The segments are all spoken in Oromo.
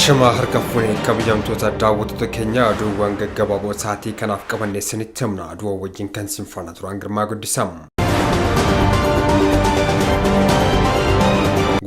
Ashama harka fuunee kabajamtoota daawwattoota keenya oduuwwan gaggabaaboo sa'aatii kanaaf qabannee isinitti himna. Oduu wajjin kan sinfaana turan Girmaa Guddisam.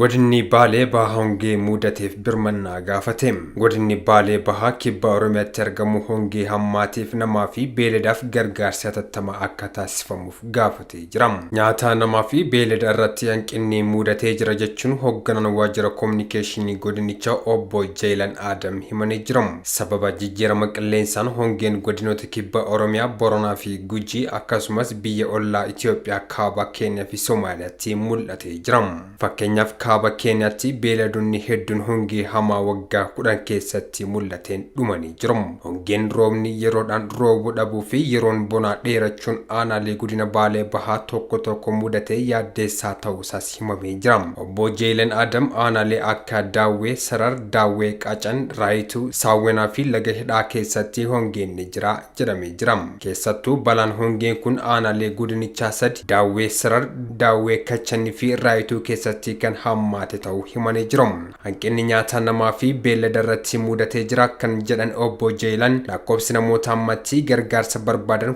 Godinni baalee baha hongee mudateef birmannaa gaafate. Godinni baalee baha kibba Oromiyaatti argamu hongee hammaatiif namaa fi beeladaaf gargaarsa hatattamaa akka taasifamuuf gaafatee jira. Nyaata namaa fi beelada irratti hanqinni mudatee jira jechuun hoogganaan waajjira kominikeeshinii godinichaa obbo Jeelan Adam himanii jiru. Sababa jijjiirama qilleensaan hongeen godinoota kibba Oromiyaa, Boranaa fi Gujii akkasumas biyya ollaa Itoophiyaa kaaba Keenyaa fi Somaaliyaatti mul'atee jira. Fakkeenyaaf kaaba Keenyaatti beeladonni hedduun hongee hamaa waggaa 10 keessatti mul'ateen dhumanii jiru. Hongeen roobni yeroodhaan roobuu dhabuu fi yeroon bonaa dheerachuun aanaalee godina baalee bahaa tokko mudatee yaaddeessaa ta'uusaas himamee jira. Obbo Jeelan Adam aanaalee akka Daawwee, Sarar, Daawwee Qacan, Raayituu, Saawwenaa fi laga hidhaa keessatti hongeen ni jira jedhamee jira. Keessattuu balaan hongeen kun aanaalee godinichaa sadi Daawwee, Sarar, Daawwee Qacanii fi Raayituu keessatti kan hammaate ta'uu himanii jiru. Hanqinni nyaata namaa fi beellada irratti mudatee jira kan jedhan obbo Jeelan lakkoofsi namoota ammatti gargaarsa barbaadan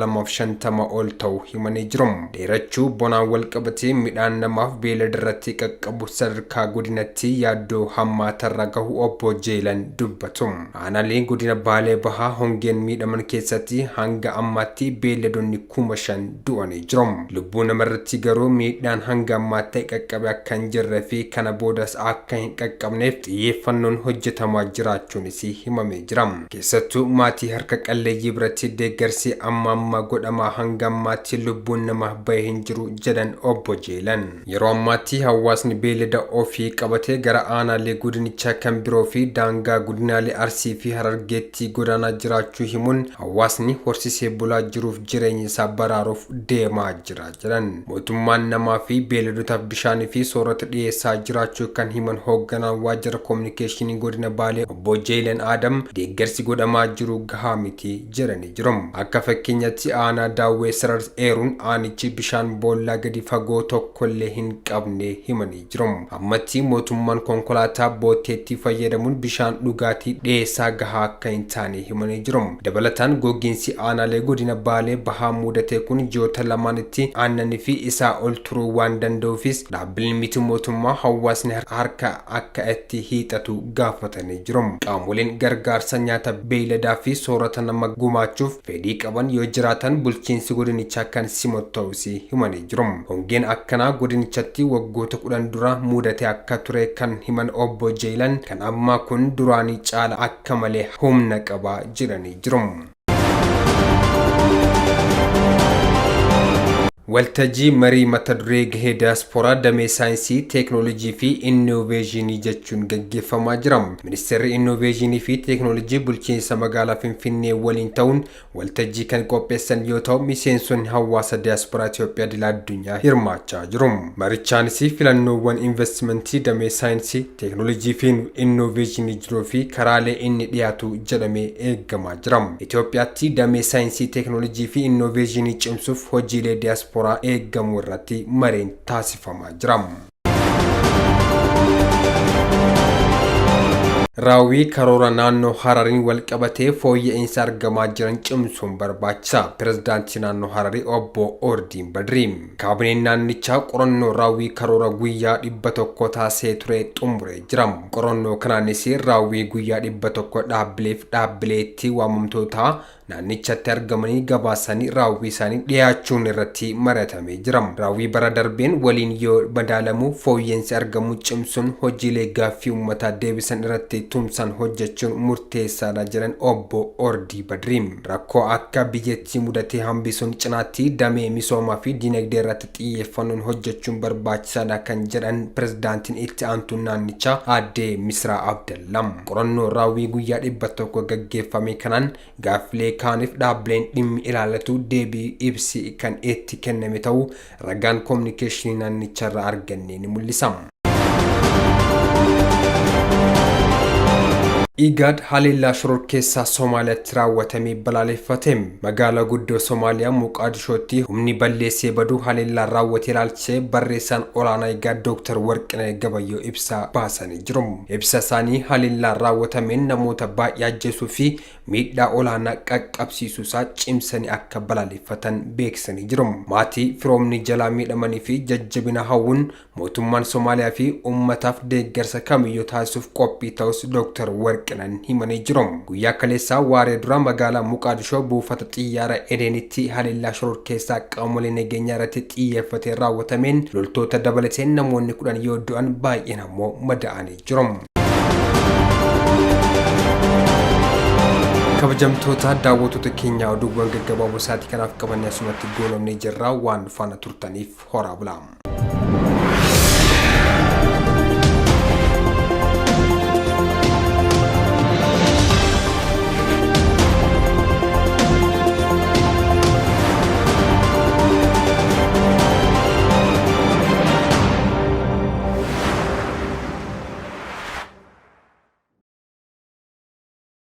250 ol ta'uu himanii jiru. Dheerachuu bonaan wal qabatee midhaan namaaf beellada irratti qaqqabu sadarkaa godinatti yaaddoo hammaatarra gahu obbo Jeelan dubbatu. Aanaaleen godina baalee bahaa hongeen miidhaman keessatti hanga ammaatti beelladonni 5,000 du'anii jiru. Lubbuu namarratti garuu miidhaan hanga ammaatti qaqqabe kan jirre fi kana boodas akka hin qaqqabneef xiyyeeffannoon hojjetamaa jiraachuunis himamee jira. Keessattuu maatii harka qalleeyyii biratti deeggarsi amma godhamaa hanga ammaatti lubbuun namaa bahee hin jiru jedhan obbo Jeelan. Yeroo ammaatti hawaasni beellada ofii qabatee gara aanaalee godinichaa kan biroo fi daangaa godinaalee Arsii fi Harargeetti godaanaa jiraachuu himuun hawaasni horsiisee bulaa jiruuf jireenya isaa baraaruuf deemaa jira jedhan. Mootummaan namaa fi beelladotaaf bishaanii fi soorata dhiyeessaa jiraachuu kan himan hoogganaan waajjira kominikeeshinii godina baalee obbo Jeelan Adam deeggarsi godhamaa jiru gahaa miti jedhanii jiru. Akka fakkeenyaatti aanaa Daawwee Sarar eeruun aanichi bishaan boollaa gadi fagoo tokkollee hin qabne himanii jiru. Ammatti mootummaan konkolaataa booteetti fayyadamuun bishaan dhugaatii dhiyeessaa gahaa akka hin taane himanii jiru. Dabalataan gogiinsi aanaalee godina baalee bahaa mudatee kun ji'oota lamaanitti aannanii fi isaa ol turuu waan danda'uufis dhaabbileen miti mootummaa hawaasni harka akka itti hiixatu gaafatanii jiru. Qaamoleen gargaarsa nyaata beeyladaa fi soorata nama gumaachuuf fedhii qaban yoo jiraatan bulchiinsi godinichaa kan simatu ta'uus himanii jiru. Hongeen akkanaa godinichatti waggoota 10 dura mudatee akka ture kan himan obbo Jeelan kan ammaa kun duraanii caala akka malee humna qaba jedhanii jiru. Waltajjii marii mata duree gahee diyaasporaa damee saayinsii, teeknooloojii fi innoveeshinii jechuun gaggeeffamaa jira. Ministeerri innoveeshinii fi teeknooloojii bulchiinsa magaalaa Finfinnee waliin ta'uun waltajjii kan qopheessan yoo ta'u miseensonni hawaasa diyaasporaa Itoophiyaa idil addunyaa hirmaachaa jiru. Marichaanis filannoowwan investimentii damee saayinsii, teeknooloojii fi innoveeshinii jiruu fi karaalee inni dhiyaatu jedhamee eegamaa jira. Itoophiyaatti damee saayinsii, teeknooloojii fi innoveeshinii cimsuuf hojiilee diyaasporaa eeggamu irratti mariin taasifamaa jira. Raawwii karoora naannoo Harariin wal qabatee fooyya'insa argamaa jiran cimsuun barbaachisa. Pirezidaantii naannoo Hararii obbo Ordiin Badriim kaabineen naannichaa qorannoo raawwii karoora guyyaa 100 taasisee ture xumuree jira. Qorannoo kanaanis raawwii guyyaa 100 dhaabbileetti waamamtoota naannichatti argamanii gabaasanii raawwii isaanii dhiyaachuun irratti mari'atamee jira. Raawwii bara darbeen waliin yoo madaalamu fooyya'insi argamu cimsuun hojiilee gaaffii uummataa deebisan irratti tumsan hojjechuun murteessaadha jedhan obbo Ordii Badriim. Rakkoo akka biyyattii mudatee hambisuun cinaatti damee misoomaa fi dinagdee irratti xiyyeeffannoon hojjechuun barbaachisaadha kan jedhan pirezidaantiin itti aantuun naannichaa aadde Misraa Abdallam. Qorannoo raawwii guyyaa 100 gaggeeffame kanaan gaaffilee kaaniif dhaabbileen dhimmi ilaalatu deebii ibsi kan itti kenname ta'uu ragaan kominikeeshinii naannicharraa arganne ni mul'isa. Igad haleellaa shororkeessaa Somaaliyaatti raawwatamee balaaleffateem. Magaalaa guddoo Somaaliyaa Moqaadishootti humni balleessee baduu haleellaa raawwatee ilaalchisee barreessaan olaanaa Igad Dr. Warqinee Gabayyoo ibsa baasanii jiru. Ibsa isaanii haleellaa raawwatameen namoota baay'ee ajjeesuu fi miidhaa olaanaa qaqqabsiisuusaa cimsanii akka balaaleffatan beeksisanii jiru. Maatii firoomni jalaa miidhamanii fi jajjabina hawwuun mootummaan Somaaliyaa fi uummataaf deeggarsa kamiyyuu taasisuuf qophii ta'us Dr. Warqineen himanii jiru. Guyyaa kaleessaa waaree dura magaalaa Moqaadishoo buufata xiyyaara Edenitti haleellaa shororkeessaa qaamolee nageenyaa irratti xiyyeeffatee raawwatameen loltoota dabalateen namoonni 10 yoo du'an baay'een ammoo madaa'anii jiru. Kabajamtoota daawwattoota keenya oduuwwan gaggabaaboo isaatii kanaaf qabannee asumatti goolabnee jirra waan faana turtaniif horaa bulaa.